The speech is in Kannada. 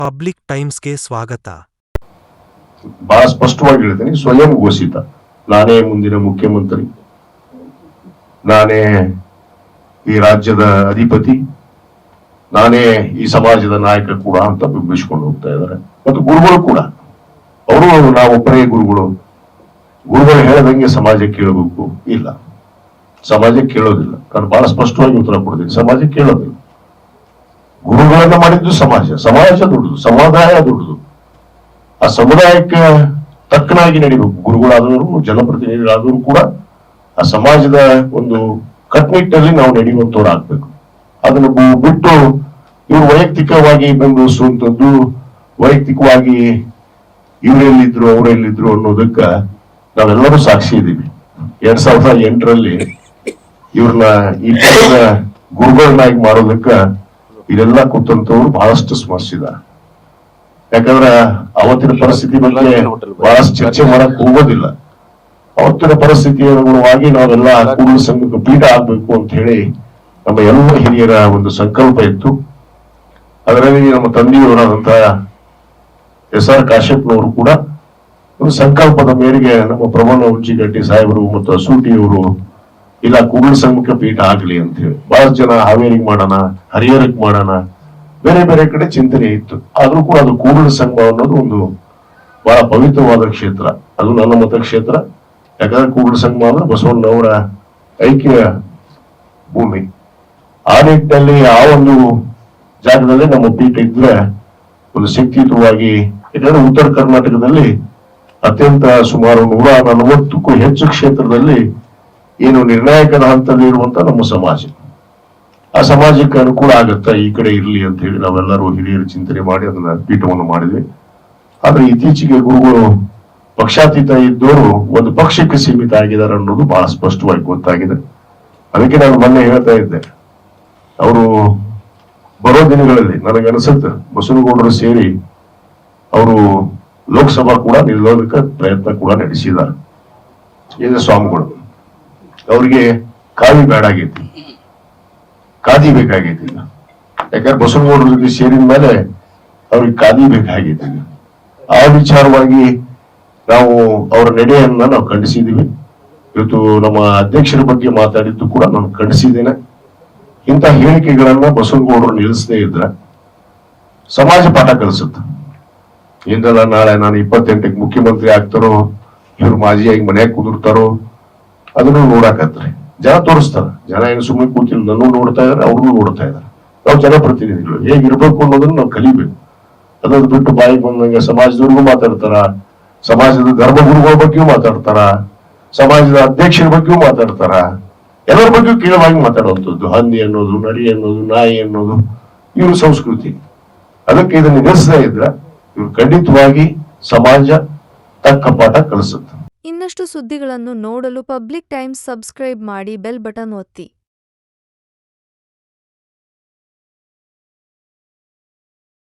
ಪಬ್ಲಿಕ್ ಟೈಮ್ಸ್ಗೆ ಸ್ವಾಗತ. ಬಹಳ ಸ್ಪಷ್ಟವಾಗಿ ಹೇಳ್ತೀನಿ, ಸ್ವಯಂ ಘೋಷಿತ ನಾನೇ ಮುಂದಿನ ಮುಖ್ಯಮಂತ್ರಿ, ನಾನೇ ಈ ರಾಜ್ಯದ ಅಧಿಪತಿ, ನಾನೇ ಈ ಸಮಾಜದ ನಾಯಕ ಕೂಡ ಅಂತ ಬಿಂಬಿಸ್ಕೊಂಡು ಹೋಗ್ತಾ ಇದ್ದಾರೆ. ಮತ್ತು ಗುರುಗಳು ಕೂಡ ಅವರು ನಾವೊಬ್ಬರೇ ಗುರುಗಳು ಹೇಳದಂಗೆ ಸಮಾಜ ಕೇಳಬೇಕು ಇಲ್ಲ, ಸಮಾಜ ಕೇಳೋದಿಲ್ಲ. ನಾನು ಬಹಳ ಸ್ಪಷ್ಟವಾಗಿ ಉತ್ತರ ಕೊಡ್ತೀನಿ, ಸಮಾಜ ಕೇಳೋದಿಲ್ಲ. ಗುರುಗಳನ್ನ ಮಾಡಿದ್ದು ಸಮಾಜ ದುಡ್ದು, ಸಮುದಾಯ ದುಡ್ದು, ಆ ಸಮುದಾಯಕ್ಕೆ ತಕ್ಕನಾಗಿ ನಡಿಬೇಕು. ಗುರುಗಳಾದವರು, ಜನಪ್ರತಿನಿಧಿಗಳಾದವರು ಕೂಡ ಆ ಸಮಾಜದ ಒಂದು ಕಟ್ನಿಟ್ಟಲ್ಲಿ ನಾವು ನಡೆಯುವಂತವ್ರು ಆಗ್ಬೇಕು. ಅದನ್ನು ಬಿಟ್ಟು ಇವರು ವೈಯಕ್ತಿಕವಾಗಿ ಬೆಂಬಲಿಸುವಂಥದ್ದು, ವೈಯಕ್ತಿಕವಾಗಿ ಇವರೆಲ್ಲಿದ್ರು ಅವರೆಲ್ಲಿದ್ರು ಅನ್ನೋದಕ್ಕ ನಾವೆಲ್ಲರೂ ಸಾಕ್ಷಿ ಇದ್ದೀವಿ. 2008ರಲ್ಲಿ ಇವ್ರನ್ನ ಈ ಪಕ್ಷದ ಗುರುಗಳನ್ನಾಗಿ ಮಾಡೋದಕ್ಕ ಇದೆಲ್ಲ ಕೂತಂತವ್ರು ಬಹಳಷ್ಟು ಸ್ಮರಿಸಿದ್ದಾರೆ. ಯಾಕಂದ್ರ ಅವತ್ತಿನ ಪರಿಸ್ಥಿತಿ ಬಗ್ಗೆ ಬಹಳಷ್ಟು ಚರ್ಚೆ ಮಾಡಕ್ ಹೋಗೋದಿಲ್ಲ. ಅವತ್ತಿನ ಪರಿಸ್ಥಿತಿ ಅನುಗುಣವಾಗಿ ನಾವೆಲ್ಲ ಕೂಡಲ ಸಂಘಕ್ಕೆ ಪೀಠ ಆಗ್ಬೇಕು ಅಂತ ಹೇಳಿ ನಮ್ಮ ಎಲ್ಲ ಹಿರಿಯರ ಒಂದು ಸಂಕಲ್ಪ ಇತ್ತು. ಅದರಲ್ಲಿ ನಮ್ಮ ತಂದೆಯವರಾದಂತಹ SR ಕಾಶ್ಯಪ್ನವರು ಕೂಡ ಒಂದು ಸಂಕಲ್ಪದ ಮೇರೆಗೆ ನಮ್ಮ ಪ್ರಭಾನ ಉಂಚಿಗಟ್ಟಿ ಸಾಹೇಬರು ಮತ್ತು ಅಸೂಟಿಯವರು ಇಲ್ಲ ಕೂಡಲ ಸಂಘಕ್ಕೆ ಪೀಠ ಆಗ್ಲಿ ಅಂತ ಹೇಳಿ ಬಹಳಷ್ಟು ಜನ ಹಾವೇರಿಗೆ ಮಾಡೋಣ, ಹರಿಹರಕ್ಕೆ ಮಾಡೋಣ, ಬೇರೆ ಬೇರೆ ಕಡೆ ಚಿಂತನೆ ಇತ್ತು. ಆದ್ರೂ ಕೂಡ ಅದು ಕೂಡಲ ಸಂಘ ಅನ್ನೋದು ಒಂದು ಬಹಳ ಪವಿತ್ರವಾದ ಕ್ಷೇತ್ರ, ಅದು ನನ್ನ ಮತಕ್ಷೇತ್ರ. ಯಾಕಂದ್ರೆ ಕೂಡಲ ಸಂಘ ಅಂದ್ರೆ ಬಸವಣ್ಣವರ ಐಕ್ಯ ಭೂಮಿ. ಆ ನಿಟ್ಟಿನಲ್ಲಿ ಆ ಒಂದು ಜಾಗದಲ್ಲಿ ನಮ್ಮ ಪೀಠ ಇದ್ರೆ ಒಂದು ಶಕ್ತಿಯುತವಾಗಿ, ಯಾಕಂದ್ರೆ ಉತ್ತರ ಕರ್ನಾಟಕದಲ್ಲಿ ಅತ್ಯಂತ ಸುಮಾರು 140ಕ್ಕೂ ಹೆಚ್ಚು ಕ್ಷೇತ್ರದಲ್ಲಿ ಏನು ನಿರ್ಣಾಯಕದ ಹಂತದಲ್ಲಿ ಇರುವಂತ ನಮ್ಮ ಸಮಾಜ, ಆ ಸಮಾಜಕ್ಕೆ ಅನುಕೂಲ ಆಗತ್ತಾ ಈ ಕಡೆ ಇರ್ಲಿ ಅಂತ ಹೇಳಿ ನಾವೆಲ್ಲರೂ ಹಿರಿಯರು ಚಿಂತನೆ ಮಾಡಿ ಅದನ್ನ ಪೀಠವನ್ನು ಮಾಡಿದ್ವಿ. ಆದ್ರೆ ಇತ್ತೀಚೆಗೆ ಗುರುಗಳು ಪಕ್ಷಾತೀತ ಇದ್ದವರು ಒಂದು ಪಕ್ಷಕ್ಕೆ ಸೀಮಿತ ಆಗಿದ್ದಾರೆ ಅನ್ನೋದು ಬಹಳ ಸ್ಪಷ್ಟವಾಗಿ ಗೊತ್ತಾಗಿದೆ. ಅದಕ್ಕೆ ನಾನು ಮೊನ್ನೆ ಹೇಳ್ತಾ ಇದ್ದೆ, ಅವರು ಬರೋ ದಿನಗಳಲ್ಲಿ ನನಗನ್ಸುತ್ತೆ ಬಸವನಗೌಡರು ಸೇರಿ ಅವರು ಲೋಕಸಭಾ ಕೂಡ ನಿಲ್ಲೋದಕ್ಕೆ ಪ್ರಯತ್ನ ಕೂಡ ನಡೆಸಿದ್ದಾರೆ. ಈಗ ಸ್ವಾಮಿಗಳು ಅವ್ರಿಗೆ ಕಾವಿ ಬೇಡ ಆಗೈತಿ, ಕಾದಿ ಬೇಕಾಗೈತಿ. ಈಗ ಯಾಕಂದ್ರೆ ಬಸವನಗೌಡರ ಜೊತೆ ಸೇರಿದ ಮೇಲೆ ಅವ್ರಿಗೆ ಕಾದಿ ಬೇಕಾಗೈತಿ. ಆ ವಿಚಾರವಾಗಿ ನಾವು ಅವರ ನಡೆಯನ್ನ ನಾವು ಖಂಡಿಸಿದೀವಿ. ಇವತ್ತು ನಮ್ಮ ಅಧ್ಯಕ್ಷರ ಬಗ್ಗೆ ಮಾತಾಡಿದ್ದು ಕೂಡ ನಾನು ಖಂಡಿಸಿದ್ದೇನೆ. ಇಂಥ ಹೇಳಿಕೆಗಳನ್ನ ಬಸವನಗೌಡರು ನಿಲ್ಲಿಸದೇ ಇದ್ರೆ ಸಮಾಜ ಪಾಠ ಕಲಿಸುತ್ತೆ. ಇಂದಲ್ಲ ನಾಳೆ ನಾನು 28ಕ್ಕೆ ಮುಖ್ಯಮಂತ್ರಿ ಆಗ್ತಾರೋ, ಇವ್ರು ಮಾಜಿಯಾಗಿ ಮನೆಯಾಗ ಕುದುರ್ತಾರೋ ಅದನ್ನು ನೋಡಾಕತ್ರಿ. ಜನ ತೋರಿಸ್ತಾರ. ಜನ ಏನು ಸುಮ್ಮನೆ ಕೂತಿಲ್ಲ, ನನ್ನೂ ನೋಡ್ತಾ ಇದಾರೆ, ಅವ್ರನ್ನೂ ನೋಡ್ತಾ ಇದಾರೆ. ನಾವು ಜನಪ್ರತಿನಿಧಿಗಳು ಹೇಗಿರ್ಬೇಕು ಅನ್ನೋದನ್ನ ನಾವು ಕಲಿಬೇಕು. ಅದನ್ನು ಬಿಟ್ಟು ಬಾಯಿಗೆ ಬಂದಂಗೆ ಸಮಾಜದವ್ರಿಗೂ ಮಾತಾಡ್ತಾರ, ಸಮಾಜದ ಧರ್ಮಗುರುಗಳ ಬಗ್ಗೆಯೂ ಮಾತಾಡ್ತಾರ, ಸಮಾಜದ ಅಧ್ಯಕ್ಷರ ಬಗ್ಗೆಯೂ ಮಾತಾಡ್ತಾರ, ಎಲ್ಲರ ಬಗ್ಗೆಯೂ ಕೇಳವಾಗಿ ಮಾತಾಡುವಂಥದ್ದು. ಹಂದಿ ಅನ್ನೋದು, ನರಿ ಅನ್ನೋದು, ನಾಯಿ ಅನ್ನೋದು ಇವ್ರ ಸಂಸ್ಕೃತಿ. ಅದಕ್ಕೆ ಇದನ್ನ ನಿಲ್ಲಿಸದೇ ಇದ್ರೆ ಇವ್ರು ಖಂಡಿತವಾಗಿ ಸಮಾಜ ತಕ್ಕ ಪಾಠ ಕಲಿಸುತ್ತೆ. ಇನ್ನಷ್ಟು ಸುದ್ದಿಗಳನ್ನು ನೋಡಲು ಪಬ್ಲಿಕ್ ಟೈಮ್ಸ್ ಸಬ್ಸ್ಕ್ರೈಬ್ ಮಾಡಿ, ಬೆಲ್ ಬಟನ್ ಒತ್ತಿ.